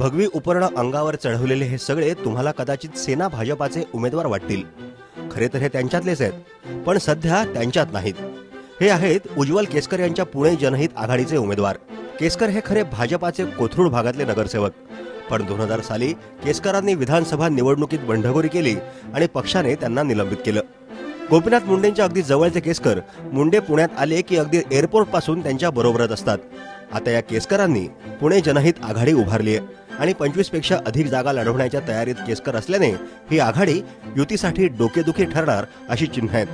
भगवी उपर्ण अंगावर चढवलेले हे सगळे तुम्हाला कदाचित सेना भाजपाचे उमेदवार वाटतील। खरे तर हे त्यांच्यातलेच आहेत, पण सध्या त्यांच्यात नाहीत। हे आहेत उज्ज्वल केसकर यांच्या पुणे जनहित आघाडीचे उमेदवार। केसकर हे खरे भाजपाचे कोथरूड भागातले नगरसेवक, पण 2000 साली केसकरांनी विधानसभा निवडणुकीत बंडखोरी केली आणि पक्षाने त्यांना निलंबित केलं। गोपीनाथ मुंडेंच्या अगदी जवळचे केसकर मुंडे पुण्यात आले की अगदी एअरपोर्ट पासून त्यांच्या बरोबरच असतात। आता या केसकरांनी पुणे जनहित आघाडी उभारली आहे आणि 25 पेक्षा अधिक जागा लढवण्याच्या तयारीत केसकर असल्याने ही आघाडी युतीसाठी डोकेदुखी ठरणार अशी चिन्ह आहेत।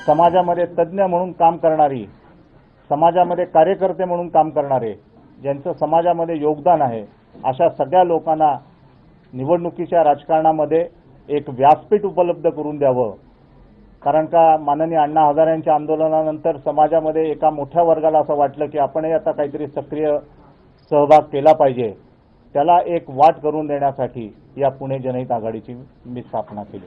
समाजामध्ये तज्ञ म्हणून काम करणारी, समाजामध्ये कार्यकर्ते म्हणून काम करणारे, ज्यांचं समाजामध्ये योगदान आहे, अशा सगळ्या लोकांना निवडणुकीच्या राजकारणामध्ये एक व्यासपीठ उपलब्ध करून द्यावं। कारण का माननीय अण्णा हजारेंच्या आंदोलनानंतर समाजामध्ये एका मोठ्या वर्गाला असं वाटलं की आपणही आता काहीतरी सक्रिय सहभाग केला पाहिजे। त्याला एक वाट करून देण्यासाठी या पुणे जनहित आघाडीची मी स्थापना केली।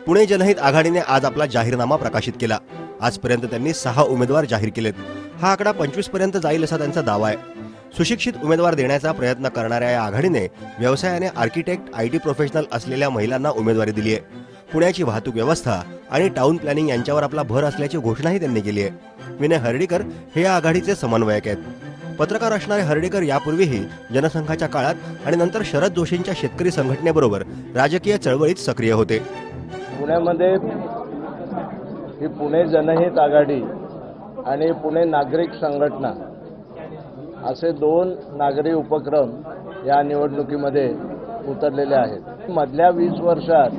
पुणे जनहित आघाडीने आज आपला जाहीरनामा प्रकाशित केला। आजपर्यंत त्यांनी 6 उमेदवार जाहीर केलेत। हा आकडा 25 पर्यंत जाईल असा त्यांचा दावा आहे। सुशिक्षित उमेदवार देण्याचा प्रयत्न करणाऱ्या या आघाडीने व्यवसायाने आर्किटेक्ट, IT प्रोफेशनल असलेल्या महिलांना उमेदवारी दिली आहे। पुण्याची वाहतूक व्यवस्था आणि टाउन प्लॅनिंग यांच्यावर आपला भर असल्याची घोषणाही त्यांनी केली आहे। विनय हर्डीकर हे या आघाडीचे समन्वयक आहेत। पत्रकार असणारे हर्डीकर यापूर्वीही जनसंघाच्या काळात आणि नंतर शरद जोशींच्या शेतकरी संघटनेबरोबर राजकीय चळवळीत सक्रिय होते। पुण्यामध्ये ही पुणे जनहित आघाडी आणि पुणे नागरिक संघटना असे 2 नागरी उपक्रम या निवडणुकीमध्ये उतरलेले आहेत। मधल्या 20 वर्षात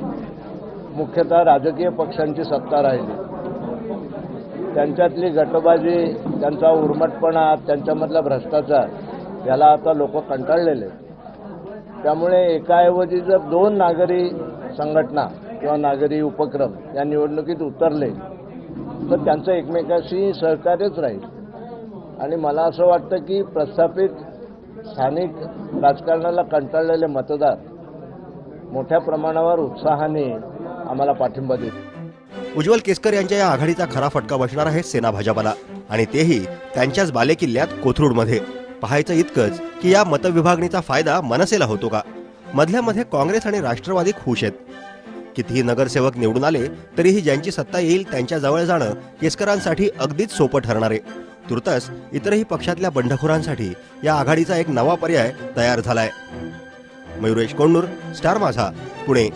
मुख्यतः राजकीय पक्षांची सत्ता राहिली। त्यांच्यातली गटबाजी, त्यांचा उर्मटपणा, त्यांच्यामधला भ्रष्टाचार याला आता लोक कंटाळलेले। त्यामुळे एकाऐवजी जर 2 नागरी संघटना किंवा नागरी उपक्रम या निवडणुकीत उतरले तर त्यांचं एकमेकाशी सहकार्यच राहील। आणि मला असं वाटतं की प्रस्थापित स्थानिक राजकारणाला कंटाळलेले मतदार मोठ्या प्रमाणावर उत्साहाने आम्हाला पाठिंबा देतील। उज्ज्वल केसकर यांच्या या आघाडीचा खरा फटका बसणार आहे सेना भाजपाला, आणि तेही त्यांच्याच बालेकिल्ल्यात कोथरूडमध्ये। पाहायचं इतकंच की या मतविभागणीचा फायदा मनसेला होतो का? मधल्यामध्ये काँग्रेस आणि राष्ट्रवादी खुश आहेत। कितीही नगरसेवक निवडून आले तरीही ज्यांची सत्ता येईल त्यांच्या जवळ जाणं केसकरांसाठी अगदीच सोपं ठरणार आहे। तुर्तास इतरही पक्षातल्या बंडखोरांसाठी या आघाडीचा एक नवा पर्याय तयार झालाय। मयुरेश कोंडूर, स्टार माझा, पुणे।